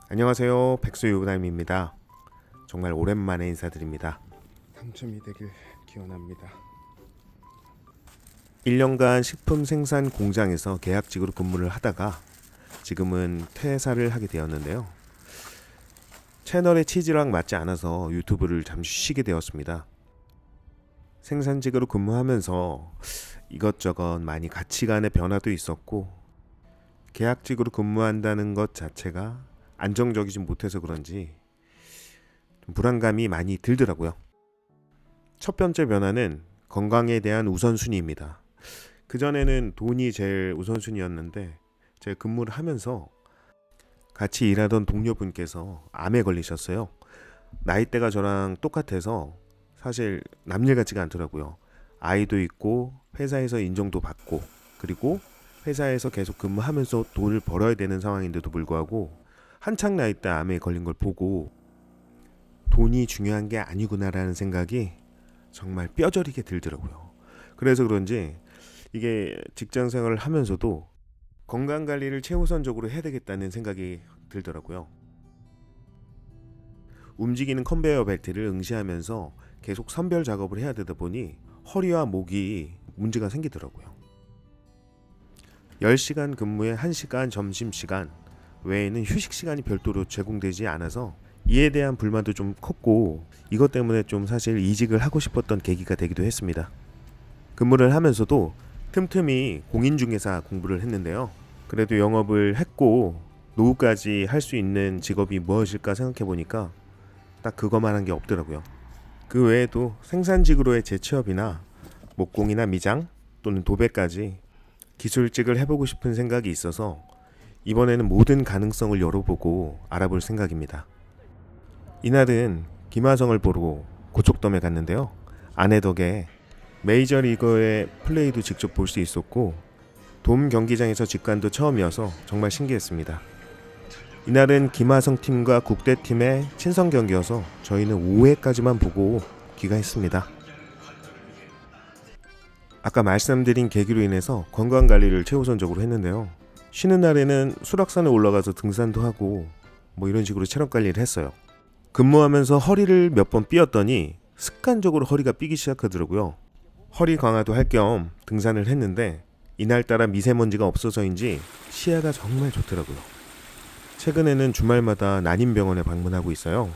안녕하세요, 백수유부남입니다. 정말 오랜만에 인사드립니다. 당첨이 되길 기원합니다. 1년간 식품 생산 공장에서 계약직으로 근무를 하다가 지금은 퇴사를 하게 되었는데요. 채널의 취지랑 맞지 않아서 유튜브를 잠시 쉬게 되었습니다. 생산직으로 근무하면서 이것저것 많이 가치관의 변화도 있었고, 계약직으로 근무한다는 것 자체가 안정적이지 못해서 그런지 좀 불안감이 많이 들더라고요. 첫 번째 변화는 건강에 대한 우선순위입니다. 그전에는 돈이 제일 우선순위였는데 제가 근무를 하면서 같이 일하던 동료분께서 암에 걸리셨어요. 나이대가 저랑 똑같아서 사실 남일 같지가 않더라고요. 아이도 있고 회사에서 인정도 받고 그리고 회사에서 계속 근무하면서 돈을 벌어야 되는 상황인데도 불구하고 한창 나이대 암에 걸린 걸 보고 돈이 중요한 게 아니구나라는 생각이 정말 뼈저리게 들더라고요. 그래서 그런지 이게 직장 생활을 하면서도 건강 관리를 최우선적으로 해야 되겠다는 생각이 들더라고요. 움직이는 컨베이어 벨트를 응시하면서 계속 선별 작업을 해야 되다 보니 허리와 목이 문제가 생기더라고요. 10시간 근무에 1시간 점심시간 외에는 휴식 시간이 별도로 제공되지 않아서 이에 대한 불만도 좀 컸고 이것 때문에 좀 사실 이직을 하고 싶었던 계기가 되기도 했습니다. 근무를 하면서도 틈틈이 공인중개사 공부를 했는데요. 그래도 영업을 했고 노후까지 할 수 있는 직업이 무엇일까 생각해 보니까 딱 그것만 한 게 없더라고요. 그 외에도 생산직으로의 재취업이나 목공이나 미장 또는 도배까지 기술직을 해보고 싶은 생각이 있어서 이번에는 모든 가능성을 열어보고 알아볼 생각입니다. 이날은 김하성을 보러 고척돔에 갔는데요. 아내 덕에 메이저리거의 플레이도 직접 볼 수 있었고 돔 경기장에서 직관도 처음이어서 정말 신기했습니다. 이날은 김하성 팀과 국대팀의 친선 경기여서 저희는 5회까지만 보고 귀가했습니다. 아까 말씀드린 계기로 인해서 건강관리를 최우선적으로 했는데요. 쉬는 날에는 수락산에 올라가서 등산도 하고 이런 식으로 체력관리를 했어요. 근무하면서 허리를 몇 번 삐었더니 습관적으로 허리가 삐기 시작하더라고요. 허리 강화도 할 겸 등산을 했는데 이날따라 미세먼지가 없어서인지 시야가 정말 좋더라고요. 최근에는 주말마다 난임병원에 방문하고 있어요.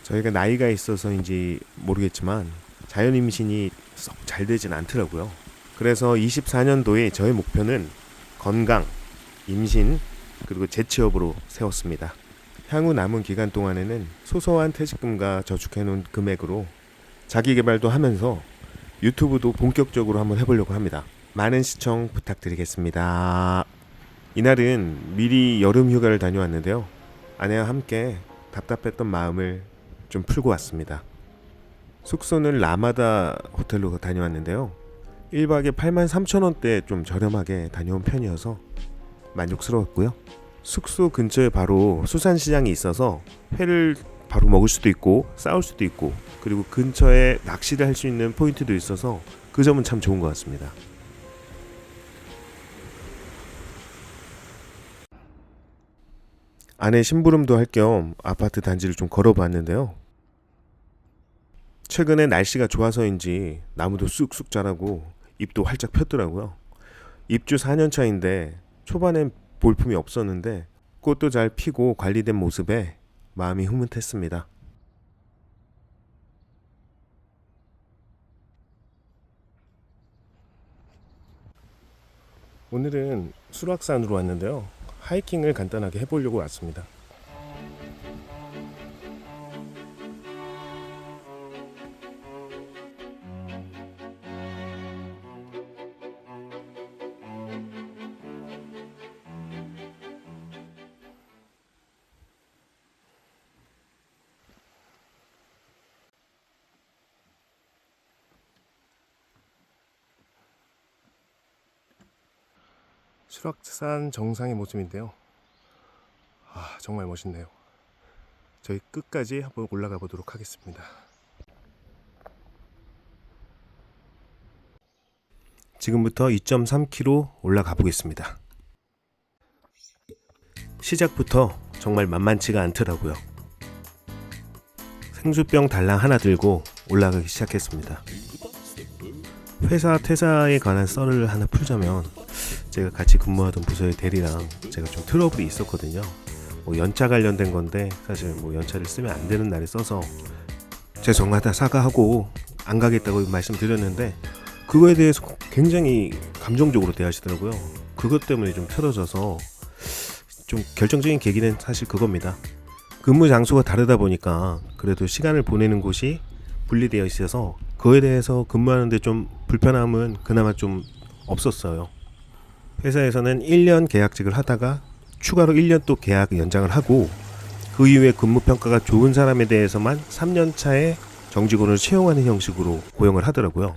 저희가 나이가 있어서인지 모르겠지만 자연 임신이 썩 잘 되진 않더라고요. 그래서 24년도에 저의 목표는 건강, 임신, 그리고 재취업으로 세웠습니다. 향후 남은 기간 동안에는 소소한 퇴직금과 저축해놓은 금액으로 자기개발도 하면서 유튜브도 본격적으로 한번 해보려고 합니다. 많은 시청 부탁드리겠습니다. 이날은 미리 여름 휴가를 다녀왔는데요. 아내와 함께 답답했던 마음을 좀 풀고 왔습니다. 숙소는 라마다 호텔로 다녀왔는데요. 1박에 83,000원대 좀 저렴하게 다녀온 편이어서 만족스러웠고요. 숙소 근처에 바로 수산시장이 있어서 회를 바로 먹을 수도 있고 싸울 수도 있고 그리고 근처에 낚시를 할 수 있는 포인트도 있어서 그 점은 참 좋은 것 같습니다. 아내 심부름도 할 겸 아파트 단지를 좀 걸어봤는데요. 최근에 날씨가 좋아서인지 나무도 쑥쑥 자라고 잎도 활짝 폈더라고요. 입주 4년 차인데 초반엔 볼품이 없었는데 꽃도 잘 피고 관리된 모습에 마음이 흐뭇했습니다. 오늘은 수락산으로 왔는데요. 하이킹을 간단하게 해보려고 왔습니다. 수락산 정상의 모습인데요. 정말 멋있네요. 저희 끝까지 한번 올라가 보도록 하겠습니다. 지금부터 2.3km 올라가 보겠습니다. 시작부터 정말 만만치가 않더라고요. 생수병 달랑 하나 들고 올라가기 시작했습니다. 회사 퇴사에 관한 썰을 하나 풀자면, 제가 같이 근무하던 부서의 대리랑 제가 좀 트러블이 있었거든요. 연차 관련된 건데 사실 연차를 쓰면 안 되는 날에 써서 죄송하다 사과하고 안 가겠다고 말씀드렸는데, 그거에 대해서 굉장히 감정적으로 대하시더라고요. 그것 때문에 좀 틀어져서 좀 결정적인 계기는 사실 그겁니다. 근무 장소가 다르다 보니까 그래도 시간을 보내는 곳이 분리되어 있어서 그거에 대해서 근무하는데 좀 불편함은 그나마 좀 없었어요. 회사에서는 1년 계약직을 하다가 추가로 1년 또 계약 연장을 하고, 그 이후에 근무 평가가 좋은 사람에 대해서만 3년 차에 정직원을 채용하는 형식으로 고용을 하더라고요.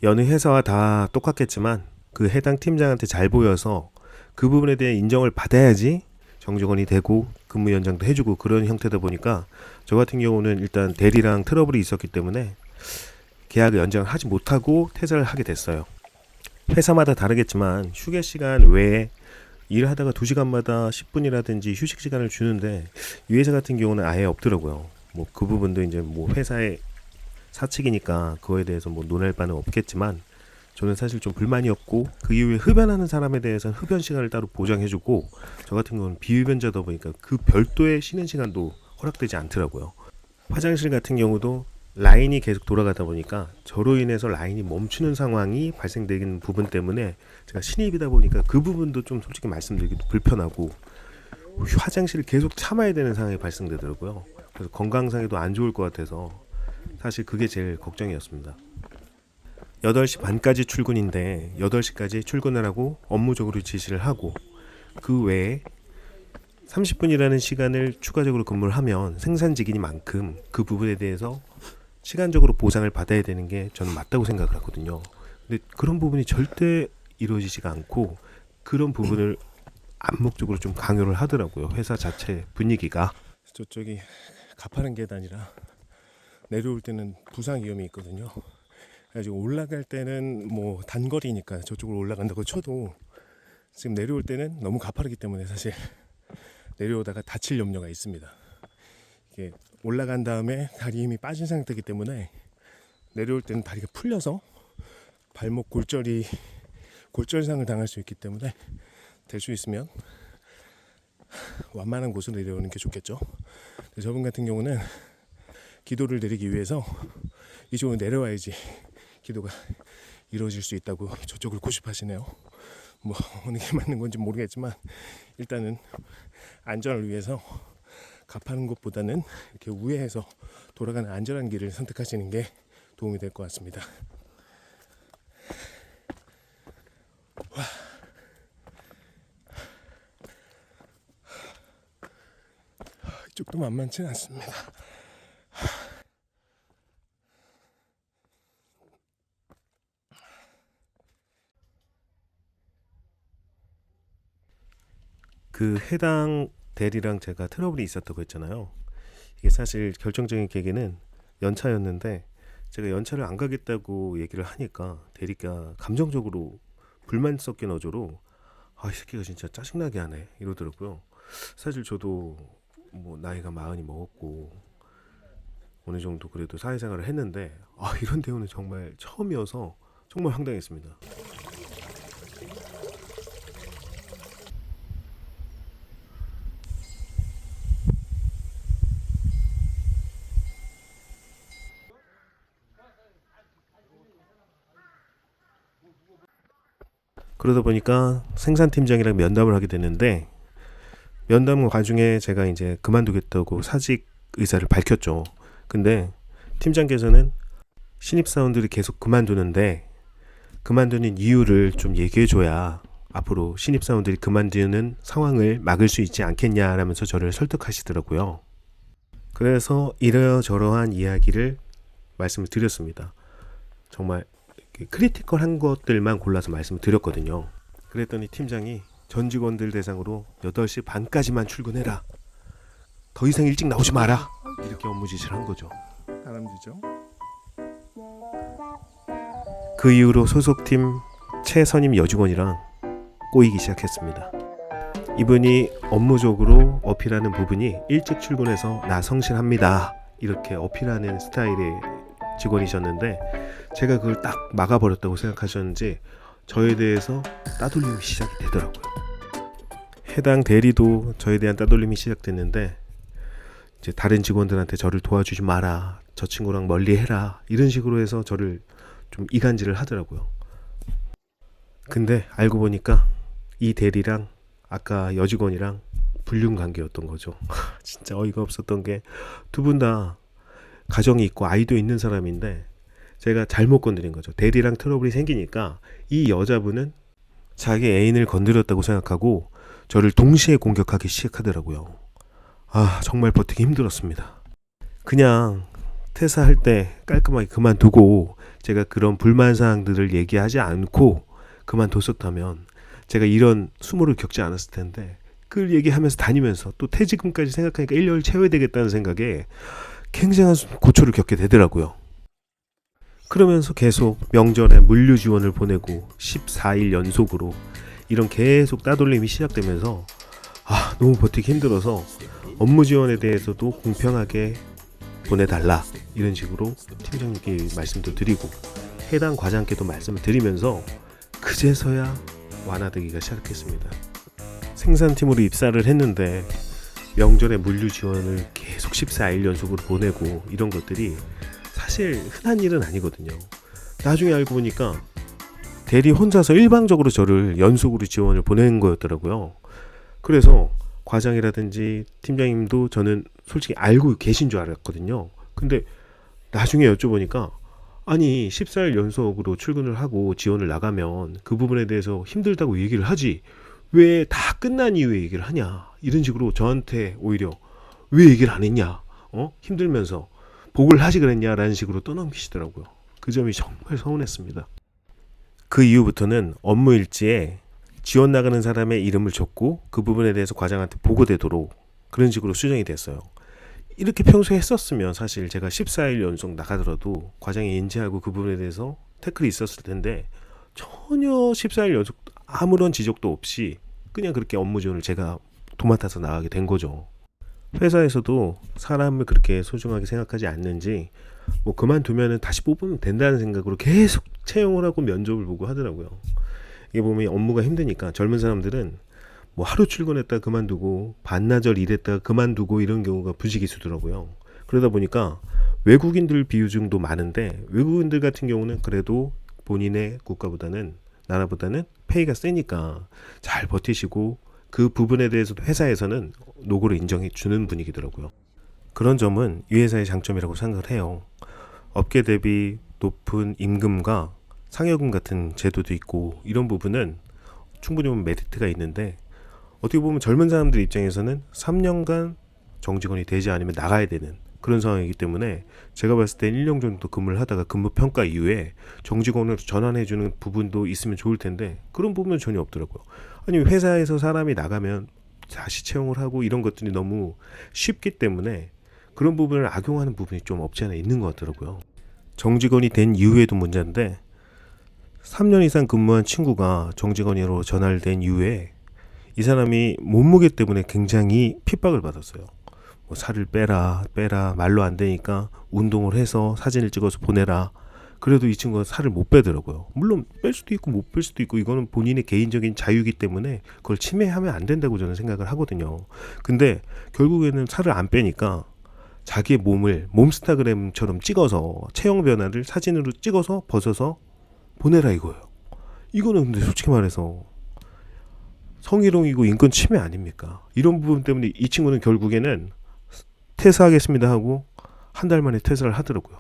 여느 회사와 다 똑같겠지만 그 해당 팀장한테 잘 보여서 그 부분에 대해 인정을 받아야지 정직원이 되고 근무 연장도 해주고 그런 형태다 보니까, 저 같은 경우는 일단 대리랑 트러블이 있었기 때문에 계약을 연장을 하지 못하고 퇴사를 하게 됐어요. 회사마다 다르겠지만 휴게 시간 외에 일하다가 2시간마다 10분이라든지 휴식 시간을 주는데, 이 회사 같은 경우는 아예 없더라고요. 그 부분도 이제 회사의 사측이니까 그거에 대해서 논할 바는 없겠지만, 저는 사실 좀 불만이었고, 그 이후에 흡연하는 사람에 대해서는 흡연 시간을 따로 보장해주고, 저 같은 경우는 비흡연자다 보니까 그 별도의 쉬는 시간도 허락되지 않더라고요. 화장실 같은 경우도 라인이 계속 돌아가다 보니까 저로 인해서 라인이 멈추는 상황이 발생되는 부분 때문에, 제가 신입이다 보니까 그 부분도 좀 솔직히 말씀드리기도 불편하고, 화장실을 계속 참아야 되는 상황이 발생되더라고요. 그래서 건강상에도 안 좋을 것 같아서 사실 그게 제일 걱정이었습니다. 8시 반까지 출근인데 8시까지 출근을 하고 업무적으로 지시를 하고, 그 외에 30분이라는 시간을 추가적으로 근무를 하면 생산직이니만큼 그 부분에 대해서 시간적으로 보상을 받아야 되는 게 저는 맞다고 생각을 하거든요. 근데 그런 부분이 절대 이루어지지가 않고, 그런 부분을 암묵적으로 좀 강요를 하더라고요. 회사 자체 분위기가. 저쪽이 가파른 계단이라 내려올 때는 부상 위험이 있거든요. 그래가지고 올라갈 때는 단거리니까 저쪽으로 올라간다고 쳐도, 지금 내려올 때는 너무 가파르기 때문에 사실 내려오다가 다칠 염려가 있습니다. 이게 올라간 다음에 다리 힘이 빠진 상태이기 때문에 내려올 때는 다리가 풀려서 발목 골절상을 당할 수 있기 때문에, 될 수 있으면 완만한 곳으로 내려오는 게 좋겠죠. 저분 같은 경우는 기도를 드리기 위해서 이쪽으로 내려와야지 기도가 이루어질 수 있다고 저쪽을 고집하시네요. 어느 게 맞는 건지 모르겠지만, 일단은 안전을 위해서 가파른 곳보다는 이렇게 우회해서 돌아가는 안전한 길을 선택하시는 게 도움이 될 것 같습니다. 이쪽도 만만치 않습니다. 그 해당 대리랑 제가 트러블이 있었다고 했잖아요. 이게 사실 결정적인 계기는 연차였는데, 제가 연차를 안 가겠다고 얘기를 하니까 대리가 감정적으로 불만 섞인 어조로 이 새끼가 진짜 짜증나게 하네 이러더라고요. 사실 저도 나이가 40이 먹었고 어느 정도 그래도 사회생활을 했는데, 이런 대우는 정말 처음이어서 정말 황당했습니다. 그러다 보니까 생산팀장이랑 면담을 하게 됐는데, 면담 과중에 제가 이제 그만두겠다고 사직 의사를 밝혔죠. 근데 팀장께서는 신입사원들이 계속 그만두는데 그만두는 이유를 좀 얘기해줘야 앞으로 신입사원들이 그만두는 상황을 막을 수 있지 않겠냐라면서 저를 설득하시더라고요. 그래서 이러저러한 이야기를 말씀을 드렸습니다. 정말 크리티컬한 것들만 골라서 말씀을 드렸거든요. 그랬더니 팀장이 전 직원들 대상으로 8시 반까지만 출근해라, 더 이상 일찍 나오지 마라, 이렇게 업무 지시를 한 거죠. 다람쥐죠. 그 이후로 소속팀 최선임 여직원이랑 꼬이기 시작했습니다. 이분이 업무적으로 어필하는 부분이 일찍 출근해서 나 성실합니다 이렇게 어필하는 스타일의 직원이셨는데, 제가 그걸 딱 막아버렸다고 생각하셨는지 저에 대해서 따돌림이 시작이 되더라고요. 해당 대리도 저에 대한 따돌림이 시작됐는데, 이제 다른 직원들한테 저를 도와주지 마라, 저 친구랑 멀리 해라, 이런 식으로 해서 저를 좀 이간질을 하더라고요. 근데 알고 보니까 이 대리랑 아까 여직원이랑 불륜 관계였던 거죠. 진짜 어이가 없었던 게, 두 분 다 가정이 있고 아이도 있는 사람인데 제가 잘못 건드린 거죠. 대리랑 트러블이 생기니까 이 여자분은 자기 애인을 건드렸다고 생각하고 저를 동시에 공격하기 시작하더라고요. 정말 버티기 힘들었습니다. 그냥 퇴사할 때 깔끔하게 그만두고 제가 그런 불만사항들을 얘기하지 않고 그만뒀었다면 제가 이런 수모를 겪지 않았을 텐데, 그걸 얘기하면서 다니면서 또 퇴직금까지 생각하니까 1년을 채워야 되겠다는 생각에 굉장한 고초를 겪게 되더라고요. 그러면서 계속 명절에 물류 지원을 보내고 14일 연속으로 이런 계속 따돌림이 시작되면서 너무 버티기 힘들어서 업무 지원에 대해서도 공평하게 보내달라 이런 식으로 팀장님께 말씀도 드리고 해당 과장께도 말씀을 드리면서 그제서야 완화되기가 시작했습니다. 생산팀으로 입사를 했는데 명절에 물류 지원을 계속 14일 연속으로 보내고 이런 것들이 사실 흔한 일은 아니거든요. 나중에 알고 보니까 대리 혼자서 일방적으로 저를 연속으로 지원을 보낸 거였더라고요. 그래서 과장이라든지 팀장님도 저는 솔직히 알고 계신 줄 알았거든요. 근데 나중에 여쭤보니까 아니 14일 연속으로 출근을 하고 지원을 나가면 그 부분에 대해서 힘들다고 얘기를 하지 왜 다 끝난 이후에 얘기를 하냐, 이런 식으로 저한테 오히려 왜 얘기를 안 했냐, 힘들면서 복을 하지 그랬냐 라는 식으로 떠넘기시더라고요. 그 점이 정말 서운했습니다. 그 이후부터는 업무 일지에 지원 나가는 사람의 이름을 적고 그 부분에 대해서 과장한테 보고되도록 그런 식으로 수정이 됐어요. 이렇게 평소에 했었으면 사실 제가 14일 연속 나가더라도 과장이 인지하고 그 부분에 대해서 태클이 있었을 텐데, 전혀 14일 연속 아무런 지적도 없이 그냥 그렇게 업무 지원을 제가 도맡아서 나가게 된 거죠. 회사에서도 사람을 그렇게 소중하게 생각하지 않는지 그만두면 다시 뽑으면 된다는 생각으로 계속 채용을 하고 면접을 보고 하더라고요. 이게 보면 업무가 힘드니까 젊은 사람들은 하루 출근했다가 그만두고 반나절 일했다가 그만두고 이런 경우가 부지기수더라고요. 그러다 보니까 외국인들 비중도 많은데, 외국인들 같은 경우는 그래도 본인의 국가보다는 나라보다는 페이가 세니까 잘 버티시고 그 부분에 대해서도 회사에서는 노고를 인정해 주는 분위기더라고요. 그런 점은 이 회사의 장점이라고 생각을 해요. 업계 대비 높은 임금과 상여금 같은 제도도 있고 이런 부분은 충분히 보면 메리트가 있는데, 어떻게 보면 젊은 사람들 입장에서는 3년간 정직원이 되지 않으면 나가야 되는 그런 상황이기 때문에 제가 봤을 때 1년 정도 근무를 하다가 근무 평가 이후에 정직원으로 전환해주는 부분도 있으면 좋을 텐데 그런 부분은 전혀 없더라고요. 아니 회사에서 사람이 나가면 다시 채용을 하고 이런 것들이 너무 쉽기 때문에 그런 부분을 악용하는 부분이 좀 없지 않아 있는 것 같더라고요. 정직원이 된 이후에도 문제인데 3년 이상 근무한 친구가 정직원으로 전환된 이후에 이 사람이 몸무게 때문에 굉장히 핍박을 받았어요. 살을 빼라 말로 안 되니까 운동을 해서 사진을 찍어서 보내라. 그래도 이 친구가 살을 못 빼더라고요. 물론 뺄 수도 있고 못 뺄 수도 있고 이거는 본인의 개인적인 자유이기 때문에 그걸 침해하면 안 된다고 저는 생각을 하거든요. 근데 결국에는 살을 안 빼니까 자기의 몸을 몸스타그램처럼 찍어서 체형 변화를 사진으로 찍어서 벗어서 보내라 이거예요. 이거는 근데 솔직히 말해서 성희롱이고 인권 침해 아닙니까? 이런 부분 때문에 이 친구는 결국에는 퇴사하겠습니다 하고 한 달 만에 퇴사를 하더라고요.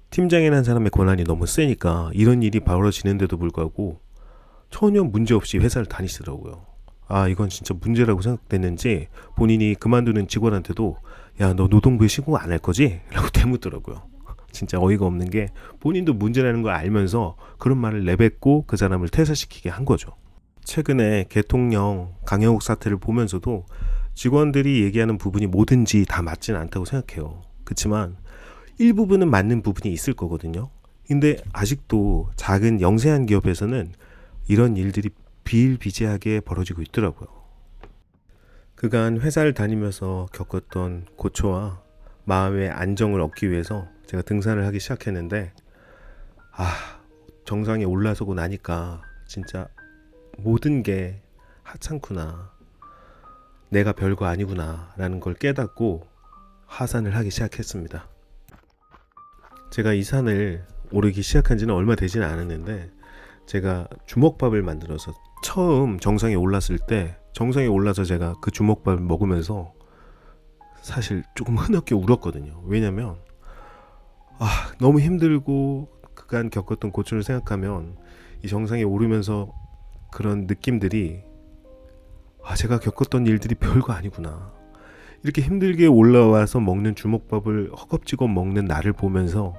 팀장이라는 사람의 권한이 너무 세니까 이런 일이 벌어지는데도 불구하고 전혀 문제없이 회사를 다니시더라고요. 이건 진짜 문제라고 생각됐는지 본인이 그만두는 직원한테도 야, 너 노동부에 신고 안 할 거지? 라고 대묻더라고요. 진짜 어이가 없는 게 본인도 문제라는 걸 알면서 그런 말을 내뱉고 그 사람을 퇴사시키게 한 거죠. 최근에 개통령 강영욱 사태를 보면서도 직원들이 얘기하는 부분이 뭐든지 다 맞지는 않다고 생각해요. 그렇지만 일부분은 맞는 부분이 있을 거거든요. 근데 아직도 작은 영세한 기업에서는 이런 일들이 비일비재하게 벌어지고 있더라고요. 그간 회사를 다니면서 겪었던 고초와 마음의 안정을 얻기 위해서 제가 등산을 하기 시작했는데, 정상에 올라서고 나니까 진짜 모든 게 하찮구나, 내가 별거 아니구나 라는 걸 깨닫고 하산을 하기 시작했습니다. 제가 이 산을 오르기 시작한 지는 얼마 되지는 않았는데, 제가 주먹밥을 만들어서 처음 정상에 올랐을 때, 정상에 올라서 제가 그 주먹밥을 먹으면서 사실 조금 흐느껴 울었거든요. 왜냐면 너무 힘들고 그간 겪었던 고초를 생각하면 이 정상에 오르면서 그런 느낌들이, 제가 겪었던 일들이 별거 아니구나, 이렇게 힘들게 올라와서 먹는 주먹밥을 허겁지겁 먹는 나를 보면서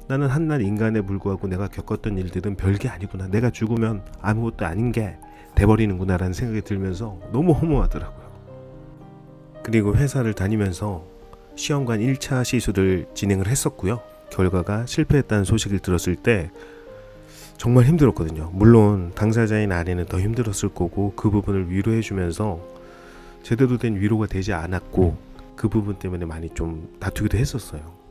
나는 한낱 인간에 불구하고 내가 겪었던 일들은 별게 아니구나, 내가 죽으면 아무것도 아닌 게 돼버리는구나 라는 생각이 들면서 너무 허무하더라고요. 그리고 회사를 다니면서 시험관 1차 시술을 진행을 했었고요. 결과가 실패했다는 소식을 들었을 때 정말 힘들었거든요. 물론 당사자인 아내는 더 힘들었을 거고, 그 부분을 위로해 주면서 제대로 된 위로가 되지 않았고, 그 부분 때문에 많이 좀 다투기도 했었어요.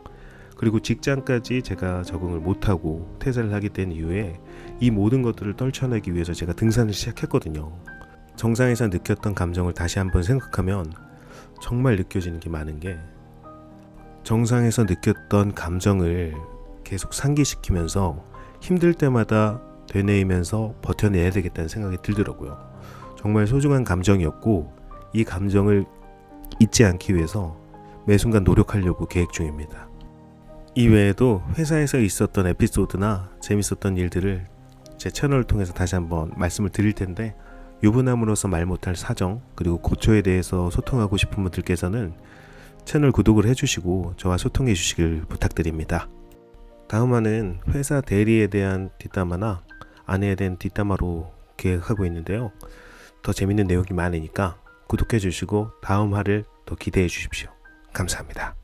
그리고 직장까지 제가 적응을 못하고 퇴사를 하게 된 이후에 이 모든 것들을 떨쳐내기 위해서 제가 등산을 시작했거든요. 정상에서 느꼈던 감정을 다시 한번 생각하면 정말 느껴지는 게 많은 게, 정상에서 느꼈던 감정을 계속 상기시키면서 힘들 때마다 되뇌이면서 버텨내야 되겠다는 생각이 들더라고요. 정말 소중한 감정이었고, 이 감정을 잊지 않기 위해서 매 순간 노력하려고 계획 중입니다. 이외에도 회사에서 있었던 에피소드나 재밌었던 일들을 제 채널을 통해서 다시 한번 말씀을 드릴 텐데, 유부남으로서 말 못할 사정 그리고 고초에 대해서 소통하고 싶은 분들께서는 채널 구독을 해주시고 저와 소통해 주시길 부탁드립니다. 다음화는 회사 대리에 대한 뒷담화나 아내에 대한 뒷담화로 계획하고 있는데요. 더 재밌는 내용이 많으니까 구독해 주시고 다음 화를 더 기대해 주십시오. 감사합니다.